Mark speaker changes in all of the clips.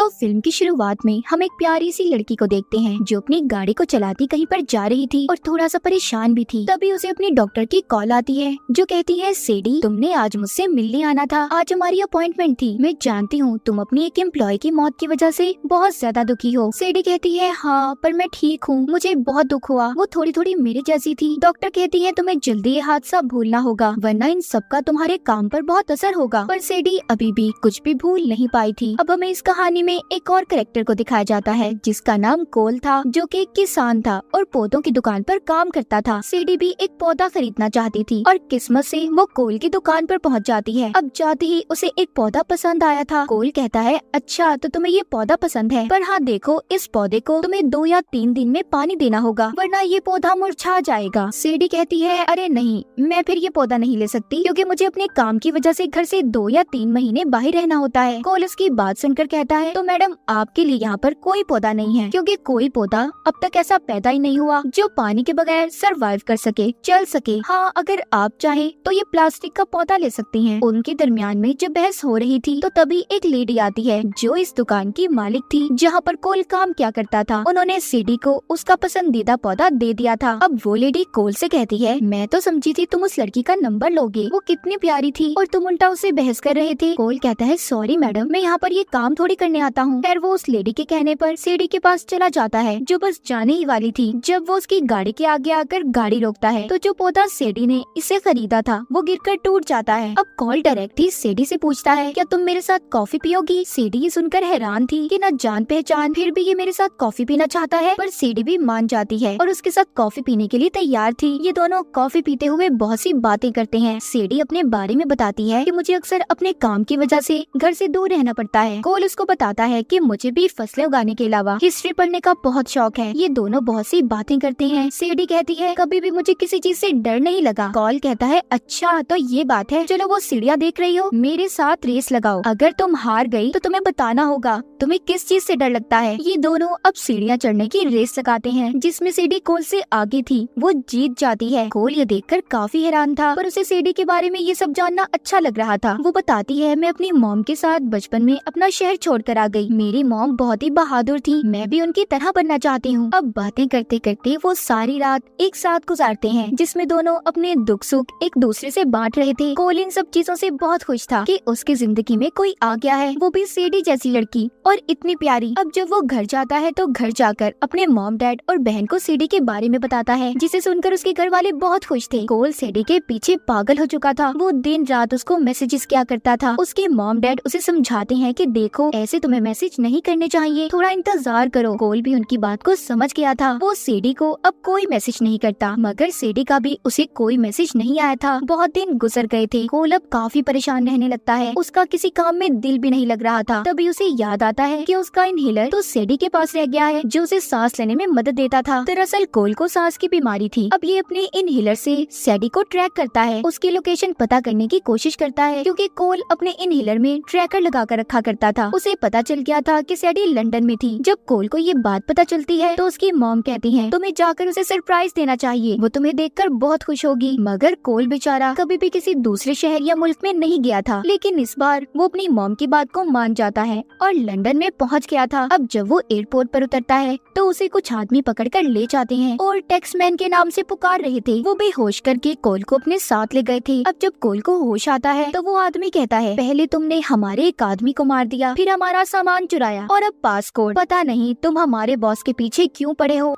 Speaker 1: तो फिल्म की शुरुआत में हम एक प्यारी सी लड़की को देखते हैं जो अपनी गाड़ी को चलाती कहीं पर जा रही थी और थोड़ा सा परेशान भी थी। तभी उसे अपनी डॉक्टर की कॉल आती है जो कहती है, सेडी तुमने आज मुझसे मिलने आना था, आज हमारी अपॉइंटमेंट थी। मैं जानती हूँ तुम अपनी एक एम्प्लॉय की मौत की वजह से बहुत ज्यादा दुखी हो। सेडी कहती है, हाँ पर मैं ठीक हूँ, मुझे बहुत दुख हुआ, वो थोड़ी थोड़ी मेरे जैसी थी। डॉक्टर कहती है, तुम्हें जल्दी ये हादसा भूलना होगा वरना इन सबका तुम्हारे काम पर बहुत असर होगा। पर सेडी अभी भी कुछ भी भूल नहीं पाई थी। अब हमें इस कहानी में एक और कैरेक्टर को दिखाया जाता है जिसका नाम कोल था, जो कि एक किसान था और पौधों की दुकान पर काम करता था। सेडी भी एक पौधा खरीदना चाहती थी और किस्मत से वो कोल की दुकान पर पहुंच जाती है। अब जाते ही उसे एक पौधा पसंद आया था। कोल कहता है, अच्छा तो तुम्हें ये पौधा पसंद है, पर हाँ देखो इस पौधे को तुम्हें 2 या 3 दिन में पानी देना होगा वरना ये पौधा मुरझा जाएगा। सेडी कहती है, अरे नहीं, मैं फिर ये पौधा नहीं ले सकती क्योंकि मुझे अपने काम की वजह से घर से 2 या 3 महीने बाहर रहना होता है। कोल इसकी बात सुनकर कहता है, तो मैडम आपके लिए यहाँ पर कोई पौधा नहीं है क्योंकि कोई पौधा अब तक ऐसा पैदा ही नहीं हुआ जो पानी के बगैर सरवाइव कर सके, चल सके। हाँ अगर आप चाहे तो ये प्लास्टिक का पौधा ले सकती हैं। उनके दरमियान में जब बहस हो रही थी तो तभी एक लेडी आती है जो इस दुकान की मालिक थी जहाँ पर कोल काम क्या करता था। उन्होंने सेडी को उसका पसंदीदा पौधा दे दिया था। अब वो लेडी कोल से कहती है, मैं तो समझी थी तुम उस लड़की का नंबर लोगे, वो कितनी प्यारी थी और तुम उल्टा उससे बहस कर रहे थे। कोल कहता है, सॉरी मैडम, मैं यहाँ पर ये काम थोड़ी करने आता हूँ। खैर वो उस लेडी के कहने पर सेडी के पास चला जाता है जो बस जाने ही वाली थी। जब वो उसकी गाड़ी के आगे आकर गाड़ी रोकता है तो जो पौधा सेडी ने इसे खरीदा था वो गिरकर टूट जाता है। अब कोल डायरेक्ट ही सेडी से पूछता है, क्या तुम मेरे साथ कॉफी पियोगी? सेडी ये सुनकर हैरान थी कि न जान पहचान फिर भी ये मेरे साथ कॉफी पीना चाहता है, पर सेडी भी मान जाती है और उसके साथ कॉफी पीने के लिए तैयार थी। ये दोनों कॉफी पीते हुए बहुत सी बातें करते हैं। सेडी अपने बारे में बताती है कि मुझे अक्सर अपने काम की वजह से घर से दूर रहना पड़ता है। कोल उसको बताता है कि मुझे भी फसलें उगाने के अलावा हिस्ट्री पढ़ने का बहुत शौक है। ये दोनों बहुत सी बातें करते हैं। सेडी कहती है, कभी भी मुझे किसी चीज से डर नहीं लगा। कोल कहता है, अच्छा तो ये बात है, चलो वो सीढ़ियाँ देख रही हो, मेरे साथ रेस लगाओ, अगर तुम हार गई तो तुम्हें बताना होगा तुम्हें किस चीज से डर लगता है। ये दोनों अब सीढ़ियाँ चढ़ने की रेस लगाते हैं जिसमें सेडी कोल से आगे थी, वो जीत जाती है। कोल ये देखकर काफी हैरान था पर उसे सेडी के बारे में ये सब जानना अच्छा लग रहा था। वो बताती है, मैं अपनी मॉम के साथ बचपन में अपना शहर छोड़कर आ गई। मेरी मॉम बहुत ही बहादुर थी, मैं भी उनकी तरह बनना चाहती हूँ। अब बातें करते करते वो सारी रात एक साथ गुजारते हैं जिसमें दोनों अपने दुख सुख एक दूसरे से बांट रहे थे। कोल इन सब चीजों से बहुत खुश था कि उसकी जिंदगी में कोई आ गया है, वो भी सेडी जैसी लड़की और इतनी प्यारी। अब जब वो घर जाता है तो घर जाकर अपने मॉम डैड और बहन को सेडी के बारे में बताता है जिसे सुनकर उसके घर वाले बहुत खुश थे। कोल सेडी के पीछे पागल हो चुका था, वो दिन रात उसको मैसेजेस किया करता था। उसके मॉम डैड उसे समझाते हैं कि देखो ऐसे तुम्हें मैसेज नहीं करने चाहिए, थोड़ा इंतजार करो। कोल भी उनकी बात को समझ गया था। वो सेडी को अब कोई मैसेज नहीं करता, मगर सेडी का भी उसे कोई मैसेज नहीं आया था। बहुत दिन गुजर गए थे। कोल अब काफी परेशान रहने लगता है, उसका किसी काम में दिल भी नहीं लग रहा था। तभी उसे याद आता है कि उसका इनहेलर तो सेडी के पास रह गया है जो उसे सांस लेने में मदद देता था। दरअसल कोल को सांस की बीमारी थी। अब ये अपने इनहेलर से सेडी को ट्रैक करता है, उसकी लोकेशन पता करने की कोशिश करता है क्योंकि कोल अपने इनहेलर में ट्रैकर लगा कर रखा करता था। उसे पता चल गया था कि सेडी लंदन में थी। जब कोल को ये बात पता चलती है तो उसकी मॉम कहती है, तुम्हें जाकर उसे सरप्राइज देना चाहिए, वो तुम्हें देखकर बहुत खुश होगी। मगर कोल बेचारा कभी भी किसी दूसरे शहर या मुल्क में नहीं गया था, लेकिन इस बार वो अपनी मॉम की बात को मान जाता है और लंदन में पहुंच गया था। अब जब वो एयरपोर्ट पर उतरता है तो उसे कुछ आदमी पकड़कर ले जाते हैं और टैक्समैन के नाम से पुकार रहे थे। वो बेहोश करके कोल को अपने साथ ले गए थे। अब जब कोल को होश आता है तो वो आदमी कहता है, पहले तुमने हमारे एक आदमी को मार दिया, फिर हमारा सामान चुराया और अब पासपोर्ट, पता नहीं तुम हमारे बॉस के पीछे क्यों पड़े हो।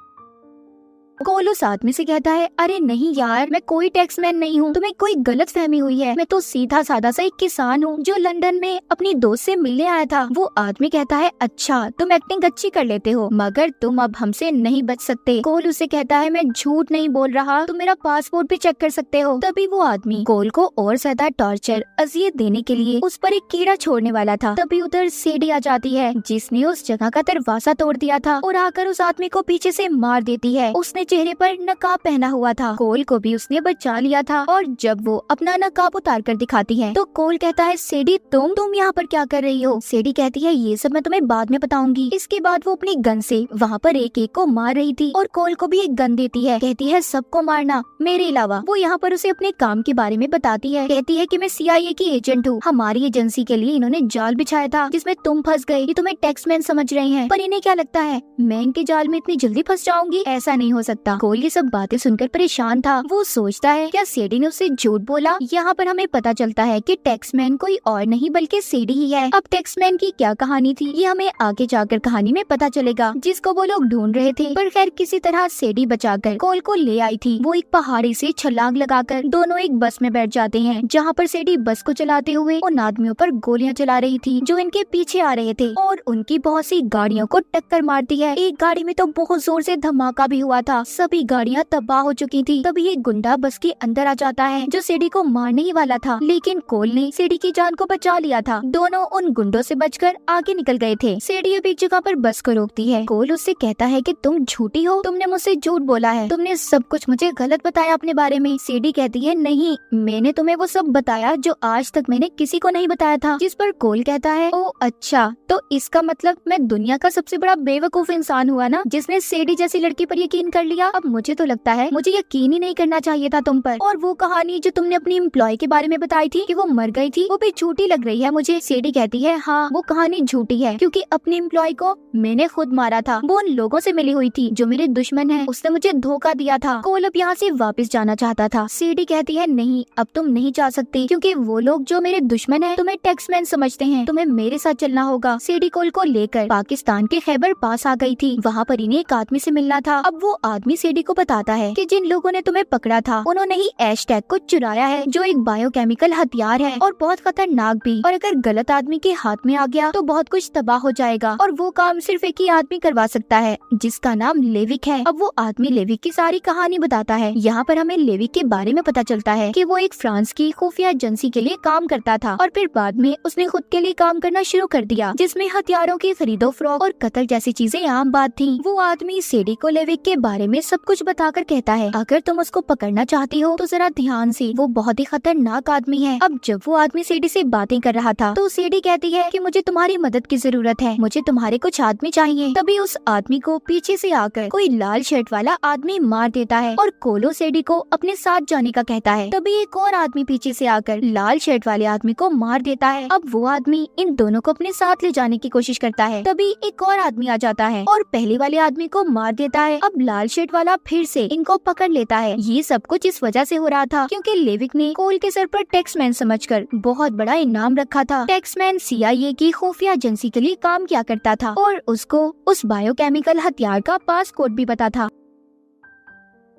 Speaker 1: कोल उस आदमी से कहता है, अरे नहीं यार, मैं कोई टैक्समैन नहीं हूँ, तुम्हें कोई गलत फहमी हुई है, मैं तो सीधा साधा सा एक किसान हूँ जो लंदन में अपनी दोस्त से मिलने आया था। वो आदमी कहता है, अच्छा तुम एक्टिंग अच्छी कर लेते हो मगर तुम अब हमसे नहीं बच सकते। कोल उसे कहता है, मैं झूठ नहीं बोल रहा, तुम मेरा पासपोर्ट भी चेक कर सकते हो। तभी वो आदमी कोल को और ज्यादा टॉर्चर अजियत देने के लिए उस पर एक कीड़ा छोड़ने वाला था। तभी उधर सेडी आ जाती है जिसने उस जगह का दरवाजा तोड़ दिया था और आकर उस आदमी को पीछे से मार देती है। उसने चेहरे पर नकाब पहना हुआ था। कोल को भी उसने बचा लिया था और जब वो अपना नकाब उतार कर दिखाती है तो कोल कहता है सेडी तुम यहाँ पर क्या कर रही हो। सेडी कहती है ये सब मैं तुम्हें बाद में बताऊंगी। इसके बाद वो अपनी गन से वहाँ पर एक एक को मार रही थी और कोल को भी एक गन देती है। कहती है सबको मारना मेरे अलावा। वो यहाँ पर उसे अपने काम के बारे में बताती है। कहती है कि मैं CIA की एजेंट हूँ। हमारी एजेंसी के लिए इन्होंने जाल बिछाया था जिसमें तुम फंस गए। ये तुम्हें टैक्समैन समझ रहे हैं पर इन्हें क्या लगता है मैं इनके जाल में इतनी जल्दी फंस जाऊंगी। ऐसा नहीं हो सकता। कोल ये सब बातें सुनकर परेशान था। वो सोचता है क्या सेडी ने उससे झूठ बोला। यहाँ पर हमें पता चलता है कि टैक्समैन कोई और नहीं बल्कि सेडी ही है। अब टैक्समैन की क्या कहानी थी ये हमें आगे जाकर कहानी में पता चलेगा, जिसको वो लोग ढूंढ रहे थे। पर खैर किसी तरह सेडी बचाकर कोल को ले आई थी। वो एक पहाड़ी से छलांग लगाकर दोनों एक बस में बैठ जाते हैं, जहाँ पर सेडी बस को चलाते हुए उन आदमियों पर गोलियां चला रही थी जो इनके पीछे आ रहे थे और उनकी बहुत सी गाड़ियों को टक्कर मारती है। एक गाड़ी में तो बहुत जोर से धमाका भी हुआ था। सभी गाड़ियां तबाह हो चुकी थी। तभी एक गुंडा बस के अंदर आ जाता है जो सेडी को मारने ही वाला था, लेकिन कोल ने सेडी की जान को बचा लिया था। दोनों उन गुंडों से बचकर आगे निकल गए थे। सेडी अब एक जगह पर बस को रोकती है। कोल उससे कहता है कि तुम झूठी हो, तुमने मुझसे झूठ बोला है, तुमने सब कुछ मुझे गलत बताया अपने बारे में। सेडी कहती है नहीं, मैंने तुम्हें वो सब बताया जो आज तक मैंने किसी को नहीं बताया था। जिस पर कोल कहता है ओ अच्छा, तो इसका मतलब मैं दुनिया का सबसे बड़ा बेवकूफ इंसान हुआ ना, जिसने सेडी जैसी लड़की पर यकीन कर लिया। अब मुझे तो लगता है मुझे यकीन ही नहीं करना चाहिए था तुम पर। और वो कहानी जो तुमने अपनी एम्प्लॉय के बारे में बताई थी कि वो मर गई थी, वो भी झूठी लग रही है मुझे। सेडी कहती है हाँ वो कहानी झूठी है क्योंकि अपनी एम्प्लॉय को मैंने खुद मारा था। वो उन लोगों से मिली हुई थी जो मेरे दुश्मन है, उसने मुझे धोखा दिया था। कोल अब यहाँ से वापस जाना चाहता था। सेडी कहती है नहीं, अब तुम नहीं जा सकते क्योंकि वो लोग जो मेरे दुश्मन है तुम्हें टैक्समैन समझते हैं, तुम्हें मेरे साथ चलना होगा। सेडी कोल को लेकर पाकिस्तान के खैबर पास आ गई थी। वहाँ पर इन्हें एक आदमी से मिलना था। अब वो आदमी सेडी को बताता है कि जिन लोगों ने तुम्हें पकड़ा था उन्होंने ही हैशटैग को चुराया है जो एक बायोकेमिकल हथियार है और बहुत खतरनाक भी, और अगर गलत आदमी के हाथ में आ गया तो बहुत कुछ तबाह हो जाएगा और वो काम सिर्फ एक ही आदमी करवा सकता है जिसका नाम लेविक है। अब वो आदमी लेविक की सारी कहानी बताता है। यहाँ पर हमें लेविक के बारे में पता चलता है कि वो एक फ्रांस की खुफिया एजेंसी के लिए काम करता था और फिर बाद में उसने खुद के लिए काम करना शुरू कर दिया जिसमें हथियारों की खरीदो फरोख्त और कत्ल जैसी चीजें आम बात थी। वो आदमी सेडी को लेविक के बारे में सब कुछ बताकर कहता है अगर तुम उसको पकड़ना चाहती हो तो जरा ध्यान से, वो बहुत ही खतरनाक आदमी है। अब जब वो आदमी सेडी से बातें कर रहा था तो सेडी कहती है कि मुझे तुम्हारी मदद की जरूरत है, मुझे तुम्हारे कुछ आदमी चाहिए। तभी उस आदमी को पीछे से आकर कोई लाल शर्ट वाला आदमी मार देता है और कोलो सेडी को अपने साथ जाने का कहता है। तभी एक और आदमी पीछे से आकर लाल शर्ट वाले आदमी को मार देता है। अब वो आदमी इन दोनों को अपने साथ ले जाने की कोशिश करता है। तभी एक और आदमी आ जाता है और पहले वाले आदमी को मार देता है। अब लाल शर्ट वाला फिर से इनको पकड़ लेता है। ये सब कुछ इस वजह से हो रहा था क्योंकि लेविक ने कोल के सर पर टैक्समैन समझकर बहुत बड़ा इनाम रखा था। टैक्समैन CIA की खुफिया एजेंसी के लिए काम किया करता था और उसको उस बायोकेमिकल हथियार का पासकोड भी पता था।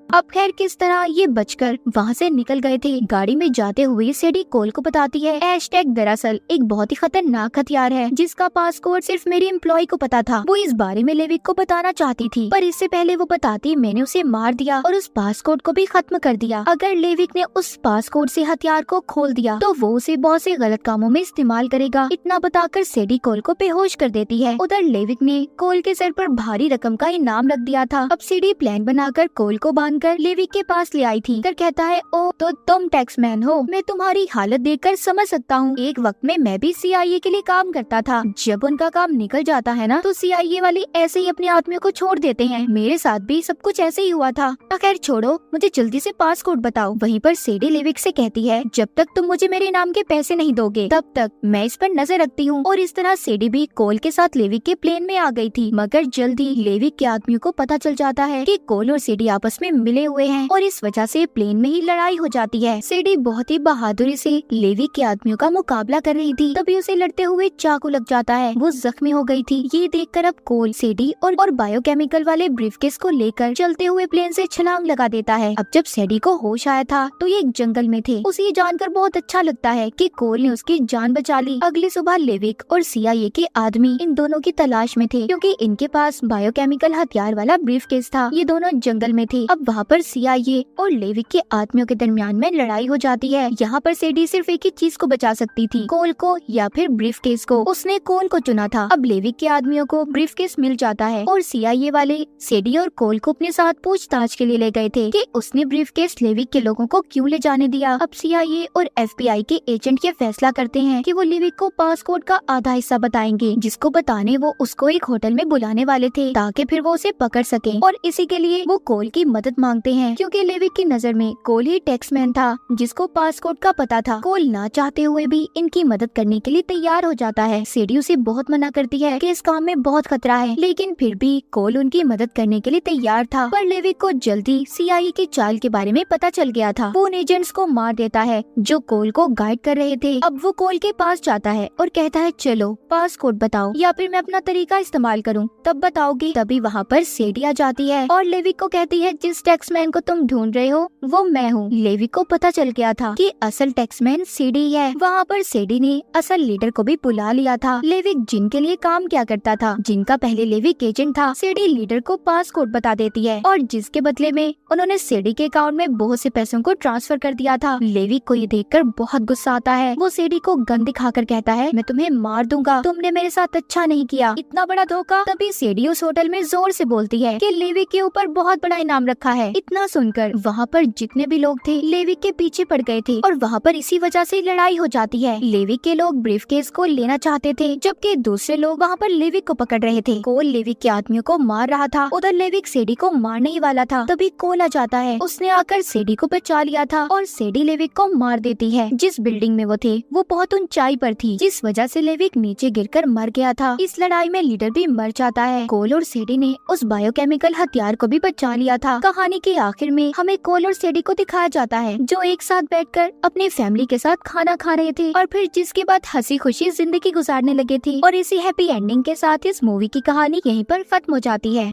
Speaker 1: अब खैर किस तरह ये बचकर वहाँ से निकल गए थे। गाड़ी में जाते हुए सेडी कोल को बताती है हैशटैग दरअसल एक बहुत ही खतरनाक हथियार है जिसका पासकोड सिर्फ मेरी एम्प्लॉय को पता था। वो इस बारे में लेविक को बताना चाहती थी पर इससे पहले वो बताती मैंने उसे मार दिया और उस पासकोड को भी खत्म कर दिया। अगर लेविक ने उस पासकोड से हथियार को खोल दिया तो वो उसे बहुत से गलत कामों में इस्तेमाल करेगा। इतना बताकर सेडी कोल को बेहोश कर देती है। उधर लेविक ने कोल के सर पर भारी रकम का इनाम रख दिया था। अब सेडी प्लान बनाकर कोल को बांध कर लेविक के पास ले आई थी। कर कहता है ओ तो तुम टैक्समैन हो, मैं तुम्हारी हालत देखकर समझ सकता हूँ। एक वक्त में मैं भी CIA के लिए काम करता था। जब उनका काम निकल जाता है ना तो CIA वाले ऐसे ही अपने आदमियों को छोड़ देते हैं। मेरे साथ भी सब कुछ ऐसे ही हुआ था। खैर छोड़ो, मुझे जल्दी से पासकोड बताओ। वहीं पर सेडी लेविक से कहती है जब तक तुम मुझे मेरे इनाम के पैसे नहीं दोगे तब तक मैं इस पर नजर रखती हूँ। और इस तरह सेडी भी कोल के साथ लेविक के प्लेन में आ गई थी। मगर जल्दी लेविक के आदमियों को पता चल जाता है कि कोल और सेडी आपस में मिले हुए हैं और इस वजह से प्लेन में ही लड़ाई हो जाती है। सेडी बहुत ही बहादुरी से लेविक के आदमियों का मुकाबला कर रही थी, तभी उसे लड़ते हुए चाकू लग जाता है। वो जख्मी हो गई थी। ये देखकर अब कोल सेडी और बायोकेमिकल वाले ब्रीफकेस को लेकर चलते हुए प्लेन से छलांग लगा देता है। अब जब सेडी को होश आया था तो ये एक जंगल में थे। उसे ये जानकर बहुत अच्छा लगता है कि कोल ने उसकी जान बचा ली। अगली सुबह लेविक और CIA के आदमी इन दोनों की तलाश में थे क्योंकि इनके पास बायोकेमिकल हथियार वाला ब्रीफकेस था। ये दोनों जंगल में थे। अब वहाँ यहाँ पर सीआईए और लेविक के आदमियों के दरमियान में लड़ाई हो जाती है। यहाँ पर सेडी सिर्फ एक ही चीज को बचा सकती थी, कोल को या फिर ब्रीफकेस को। उसने कोल को चुना था। अब लेविक के आदमियों को ब्रीफकेस मिल जाता है और सीआईए वाले सेडी और कोल को अपने साथ पूछताछ के लिए ले गए थे कि उसने ब्रीफकेस लेविक के लोगों को क्यों ले जाने दिया। अब सीआईए और एफबीआई के एजेंट ये फैसला करते हैं कि वो लेविक को पासपोर्ट का आधा हिस्सा बताएंगे, जिसको बताने वो उसको एक होटल में बुलाने वाले थे ताकि फिर वो उसे पकड़ सके। और इसी के लिए वो कोल की मदद मांगते हैं, क्योंकि लेविक की नजर में कोल ही टैक्समैन था जिसको पासपोर्ट का पता था। कोल ना चाहते हुए भी इनकी मदद करने के लिए तैयार हो जाता है। सेडी उसे बहुत मना करती है कि इस काम में बहुत खतरा है, लेकिन फिर भी कोल उनकी मदद करने के लिए तैयार था। पर लेविक को जल्दी सीआईए की चाल के बारे में पता चल गया था। वो उन एजेंट्स को मार देता है जो कोल को गाइड कर रहे थे। अब वो कोल के पास जाता है और कहता है चलो पासपोर्ट बताओ या फिर मैं अपना तरीका इस्तेमाल करूं, तब बताओगे। तभी वहाँ पर सेडी आ जाती है और लेविक को कहती है जिस टैक्समैन को तुम ढूंढ रहे हो वो मैं हूँ। लेविक को पता चल गया था कि असल टैक्समैन सेडी है। वहाँ पर सेडी ने असल लीडर को भी बुला लिया था। लेविक जिनके लिए काम क्या करता था, जिनका पहले लेविक एजेंट था, सेडी लीडर को पासपोर्ट बता देती है और जिसके बदले में उन्होंने सेडी के अकाउंट में बहुत से पैसों को ट्रांसफर कर दिया था। लेविक को ये देखकर बहुत गुस्सा आता है। वो सेडी को गन दिखाकर कहता है मैं तुम्हें मार दूंगा, तुमने मेरे साथ अच्छा नहीं किया, इतना बड़ा धोखा। तभी सेडी उस होटल में जोर से बोलती है कि लेविक के ऊपर बहुत बड़ा इनाम रखा है। इतना सुनकर वहाँ पर जितने भी लोग थे लेविक के पीछे पड़ गए थे और वहाँ पर इसी वजह से लड़ाई हो जाती है। लेविक के लोग ब्रीफकेस को लेना चाहते थे, जबकि दूसरे लोग वहाँ पर लेविक को पकड़ रहे थे। कोल लेविक के आदमियों को मार रहा था, उधर लेविक सेडी को मारने ही वाला था। तभी कोल आ जाता है, उसने आकर सेडी को बचा लिया था और सेडी लेविक को मार देती है। जिस बिल्डिंग में वो थे वो बहुत ऊंचाई पर थी, जिस वजह से लेविक नीचे गिरकर मर गया था। इस लड़ाई में लीडर भी मर जाता है। कोल और सेडी ने उस बायोकेमिकल हथियार को भी बचा लिया था। कहानी के आखिर में हमें कोल और सेडी को दिखाया जाता है जो एक साथ बैठकर अपने फैमिली के साथ खाना खा रहे थे और फिर जिसके बाद हंसी खुशी जिंदगी गुजारने लगे थे। और इसी हैप्पी एंडिंग के साथ इस मूवी की कहानी यहीं पर खत्म हो जाती है।